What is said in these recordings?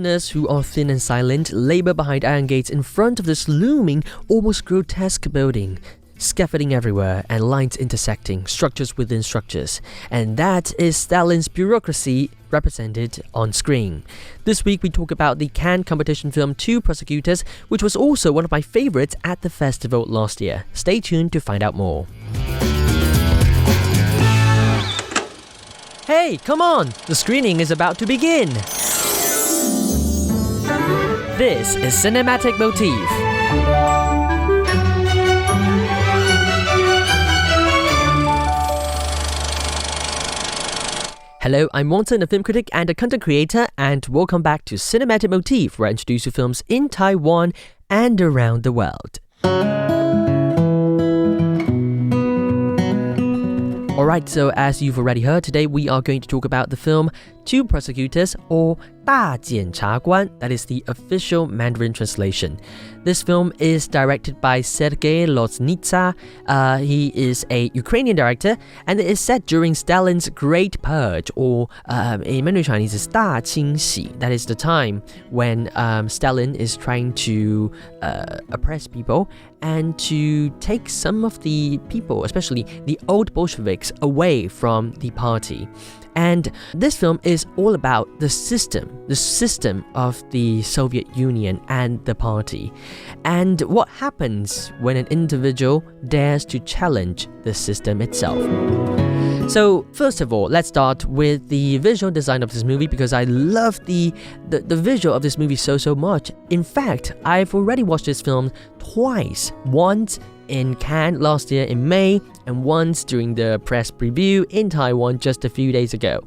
prisoners who are thin and silent labor behind iron gates in front of this looming, almost grotesque building. Scaffolding everywhere and lines intersecting, structures within structures. And that is Stalin's bureaucracy represented on screen. This week we talk about the Cannes competition film Two Prosecutors, which was also one of my favorites at the festival last year. Stay tuned to find out more. Hey, come on! The screening is about to begin! This is Cinematic Motif. Hello, I'm Wanson, a film critic and a content creator, and welcome back to Cinematic Motif, where I introduce you films in Taiwan and around the world. Alright, so as you've already heard, today we are going to talk about the film Two Prosecutors, or 大检察官, that is the official Mandarin translation. This film is directed by Sergei Loznitsa. He is a Ukrainian director, and it is set during Stalin's Great Purge, or in Mandarin Chinese is 大清洗. That is the time when Stalin is trying to oppress people and to take some of the people, especially the old Bolsheviks, away from the party. And this film is all about the system of the Soviet Union and the party, and what happens when an individual dares to challenge the system itself. So first of all, let's start with the visual design of this movie, because I love the visual of this movie so much. In fact, I've already watched this film twice. Once in Cannes last year in May, and once during the press preview in Taiwan just a few days ago.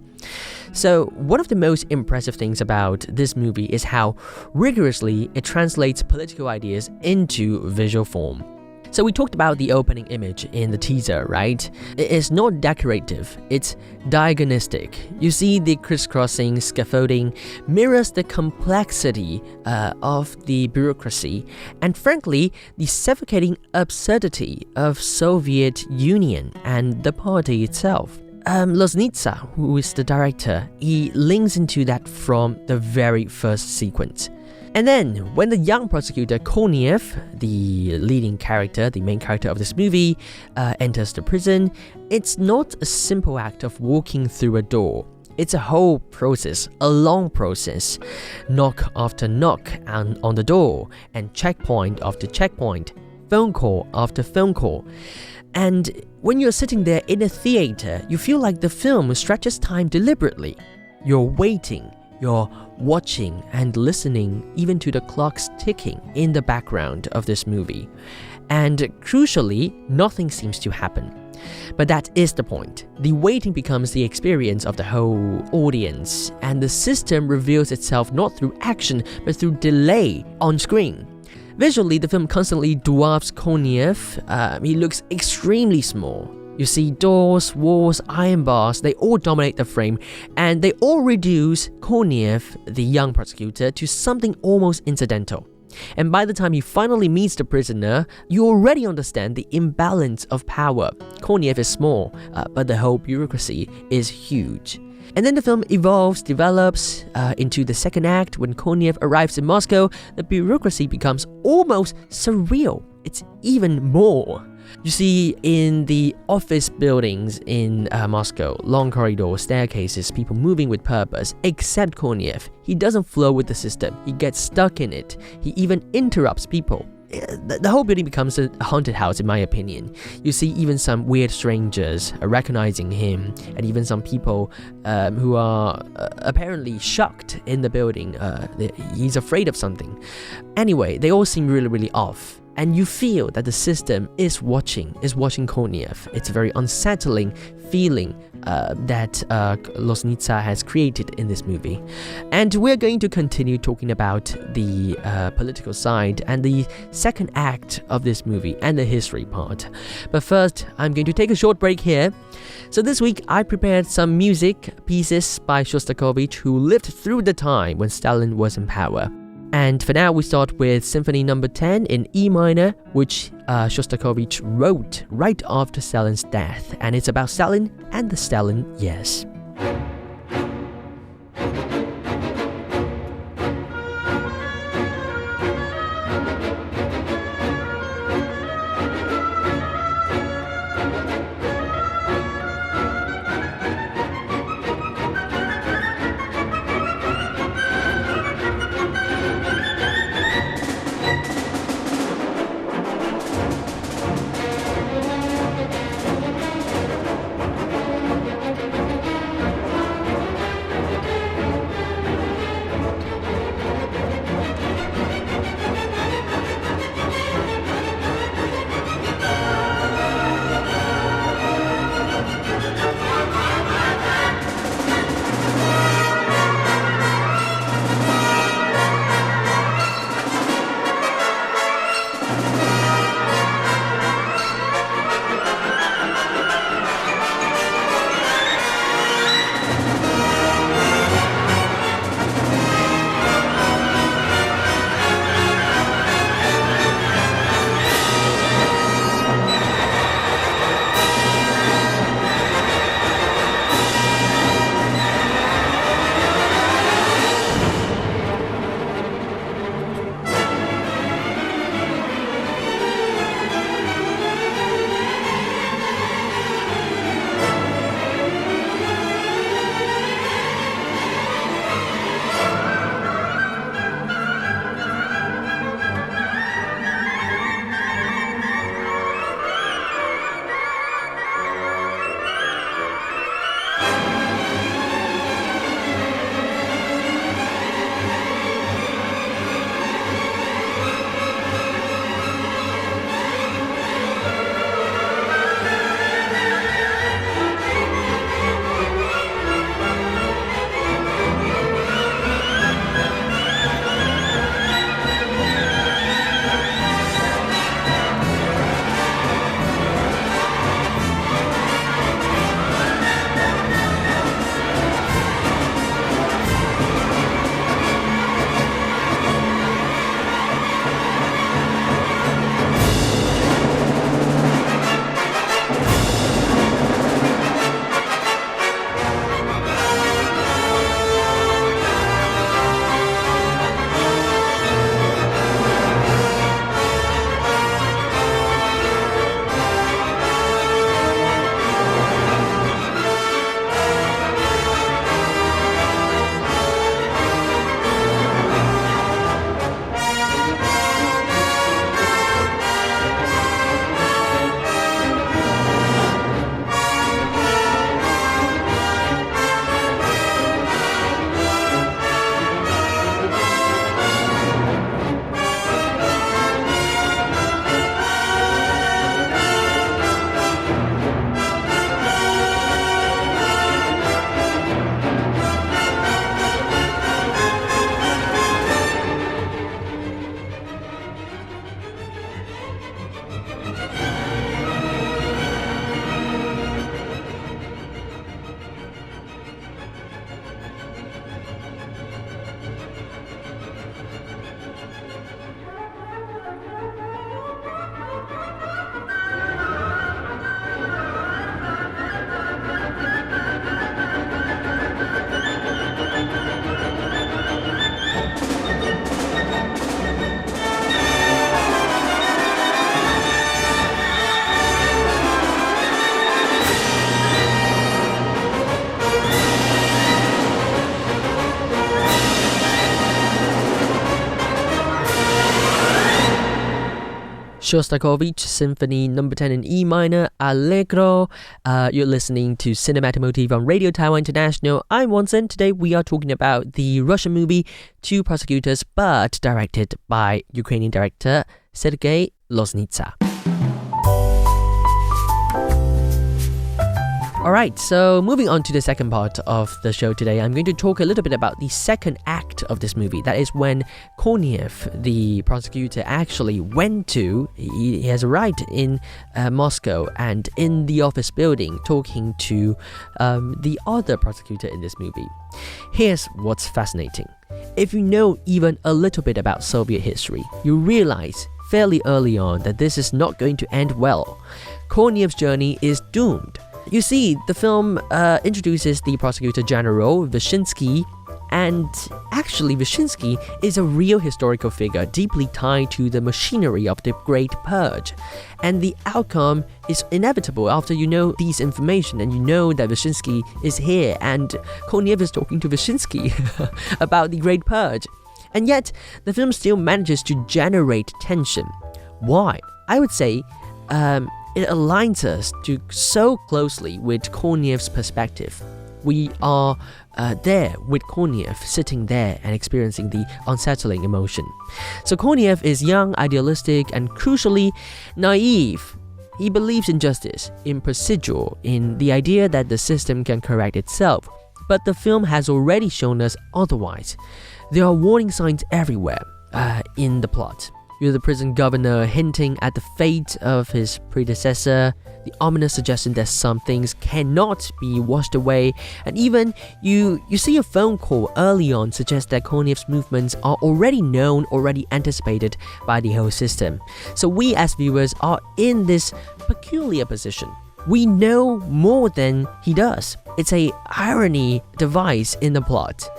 So one of the most impressive things about this movie is how rigorously it translates political ideas into visual form. So we talked about the opening image in the teaser, right? It is not decorative, it's diagnostic. You see the crisscrossing scaffolding mirrors the complexity of the bureaucracy, and frankly, the suffocating absurdity of Soviet Union and the party itself. Loznitsa, who is the director, he links into that from the very first sequence. And then, when the young prosecutor Konev, the leading character, the main character of this movie, enters the prison, it's not a simple act of walking through a door. It's a whole process, a long process. Knock after knock on the door, and checkpoint after checkpoint, phone call after phone call. And when you're sitting there in a theater, you feel like the film stretches time deliberately. You're waiting. You're watching and listening even to the clocks ticking in the background of this movie. And crucially, nothing seems to happen. But that is the point. The waiting becomes the experience of the whole audience, and the system reveals itself not through action, but through delay on screen. Visually, the film constantly dwarfs Konev. He looks extremely small. You see doors, walls, iron bars, they all dominate the frame, and they all reduce Konev, the young prosecutor, to something almost incidental. And by the time he finally meets the prisoner, you already understand the imbalance of power. Konev is small, but the whole bureaucracy is huge. And then the film develops into the second act. When Konev arrives in Moscow, the bureaucracy becomes almost surreal. It's even more. You see, in the office buildings in Moscow, long corridors, staircases, people moving with purpose, except Konev. He doesn't flow with the system. He gets stuck in it. He even interrupts people. The whole building becomes a haunted house, in my opinion. You see even some weird strangers recognizing him, and even some people who are apparently shocked in the building. He's afraid of something. Anyway, they all seem really off. And you feel that the system is watching Konev. It's a very unsettling feeling that Loznitsa has created in this movie. And we're going to continue talking about the political side and the second act of this movie and the history part. But first, I'm going to take a short break here. So this week, I prepared some music pieces by Shostakovich, who lived through the time when Stalin was in power. And for now, we start with Symphony No. 10 in E minor, which Shostakovich wrote right after Stalin's death. And it's about Stalin and the Stalin yes. Shostakovich Symphony No. 10 in E minor, Allegro. You're listening to Cinematomotive on Radio Taiwan International. I'm wanson. Today we are talking about the Russian movie Two Prosecutors, but directed by Ukrainian director Sergei Loznitsa. Alright, so moving on to the second part of the show today, I'm going to talk a little bit about the second act of this movie. That is when Korniev, the prosecutor, actually he has arrived in Moscow and in the office building talking to the other prosecutor in this movie. Here's what's fascinating. If you know even a little bit about Soviet history, you realize fairly early on that this is not going to end well. Korniev's journey is doomed. You see, the film introduces the prosecutor general, Vyshinsky, and actually Vyshinsky is a real historical figure deeply tied to the machinery of the Great Purge. And the outcome is inevitable after you know these information and you know that Vyshinsky is here and Korniev is talking to Vyshinsky about the Great Purge. And yet, the film still manages to generate tension. Why? I would say, it aligns us so closely with Korniev's perspective. We are there with Korniev, sitting there and experiencing the unsettling emotion. So Korniev is young, idealistic, and crucially naive. He believes in justice, in procedure, in the idea that the system can correct itself. But the film has already shown us otherwise. There are warning signs everywhere in the plot. You're the prison governor hinting at the fate of his predecessor, the ominous suggestion that some things cannot be washed away, and even you see a phone call early on suggests that Korniev's movements are already known, already anticipated by the whole system. So we as viewers are in this peculiar position. We know more than he does. It's a irony device in the plot.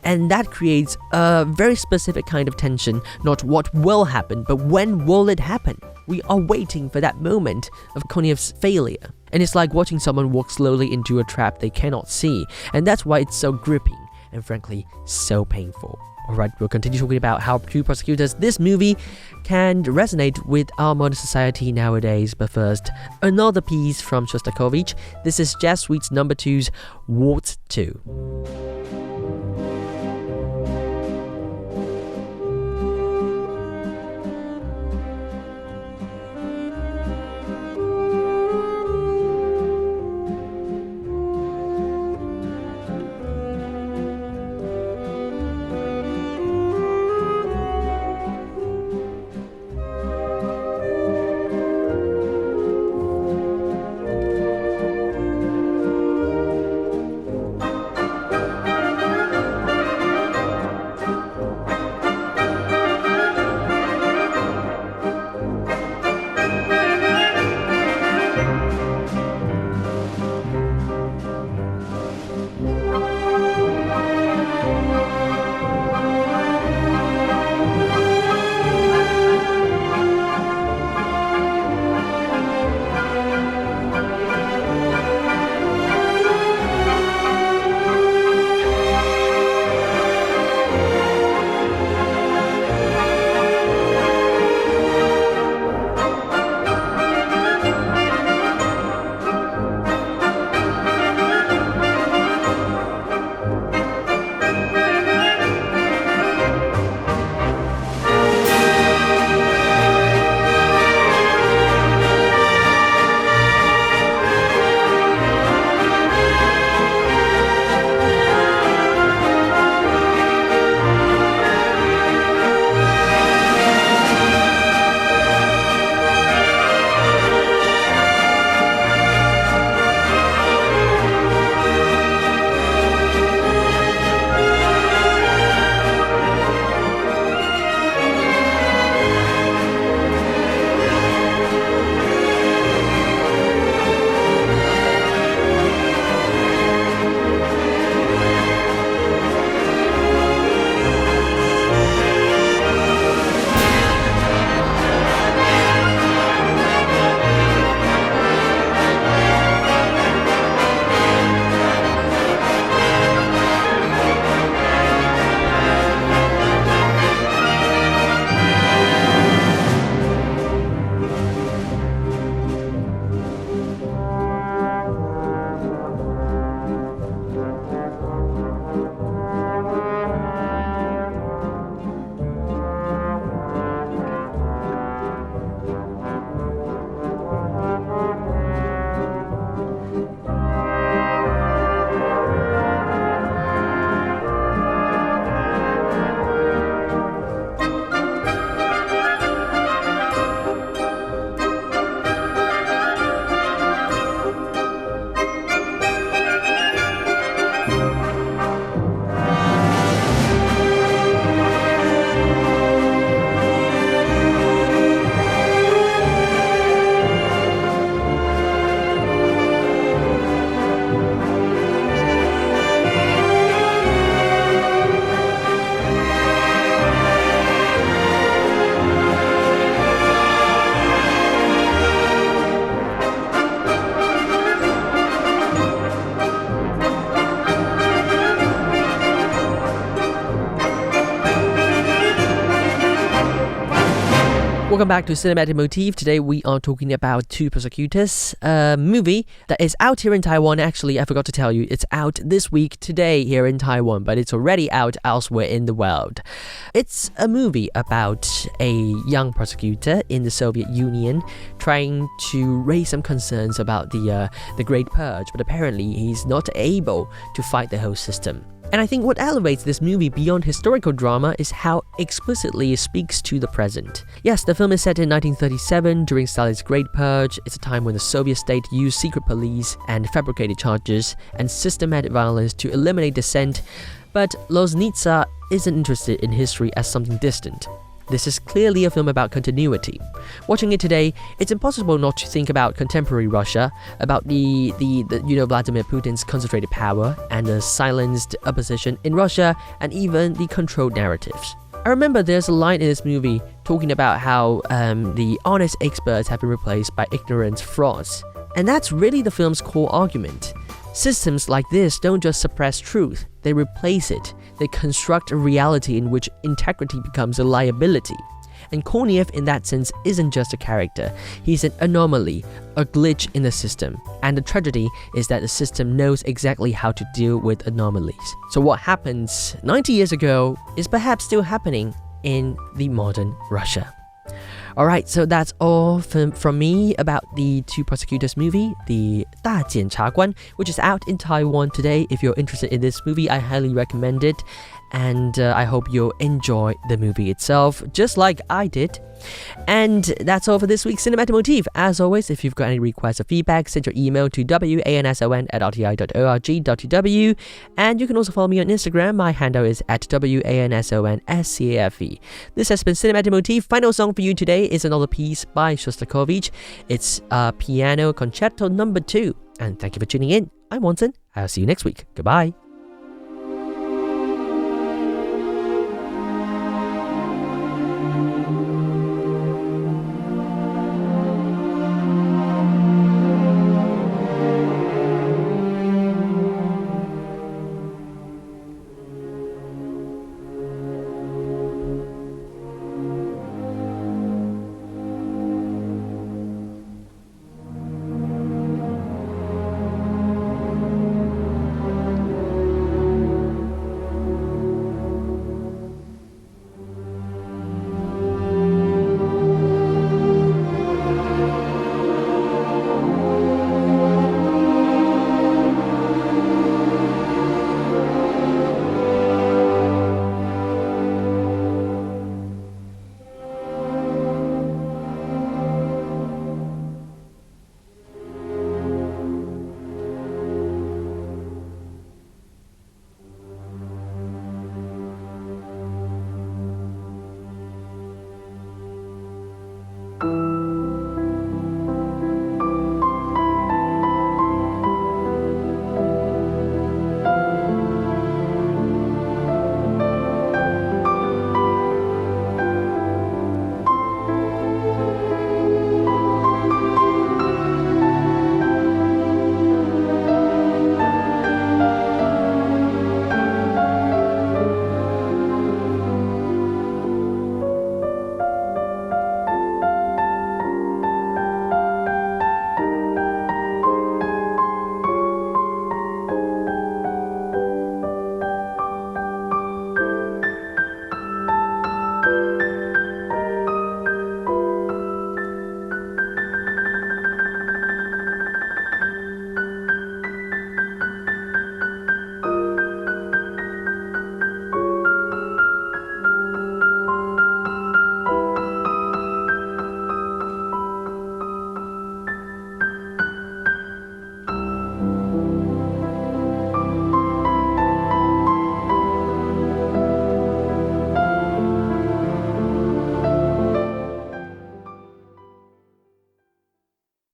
And that creates a very specific kind of tension, not what will happen, but when will it happen? We are waiting for that moment of Korniev's failure. And it's like watching someone walk slowly into a trap they cannot see. And that's why it's so gripping and frankly, so painful. Alright, we'll continue talking about how Two Prosecutors, this movie, can resonate with our modern society nowadays. But first, another piece from Shostakovich. This is Jazz Suite No. 2's Waltz 2. Welcome back to Cinematic Motif. Today we are talking about Two Prosecutors, a movie that is out here in Taiwan. Actually, I forgot to tell you, it's out this week today here in Taiwan, but it's already out elsewhere in the world. It's a movie about a young prosecutor in the Soviet Union trying to raise some concerns about the Great Purge, but apparently he's not able to fight the whole system. And I think what elevates this movie beyond historical drama is how explicitly it speaks to the present. Yes, the film is set in 1937 during Stalin's Great Purge. It's a time when the Soviet state used secret police and fabricated charges and systematic violence to eliminate dissent, but Loznitsa isn't interested in history as something distant. This is clearly a film about continuity. Watching it today, it's impossible not to think about contemporary Russia, about the Vladimir Putin's concentrated power and the silenced opposition in Russia, and even the controlled narratives. I remember there's a line in this movie talking about how the honest experts have been replaced by ignorant frauds. And that's really the film's core argument. Systems like this don't just suppress truth, they replace it. They construct a reality in which integrity becomes a liability. And Korniev in that sense isn't just a character, he's an anomaly, a glitch in the system. And the tragedy is that the system knows exactly how to deal with anomalies. So what happens 90 years ago is perhaps still happening in the modern Russia. Alright, so that's all from me about the Two Prosecutors movie, the 大检察官, which is out in Taiwan today. If you're interested in this movie, I highly recommend it. And I hope you'll enjoy the movie itself, just like I did. And that's all for this week's Cinematic Motif. As always, if you've got any requests or feedback, send your email to wanson@rti.org.tw. And you can also follow me on Instagram. My handle is @wansonscafe. This has been Cinematic Motif. Final song for you today is another piece by Shostakovich. It's Piano Concerto No. 2. And thank you for tuning in. I'm Wanson. I'll see you next week. Goodbye.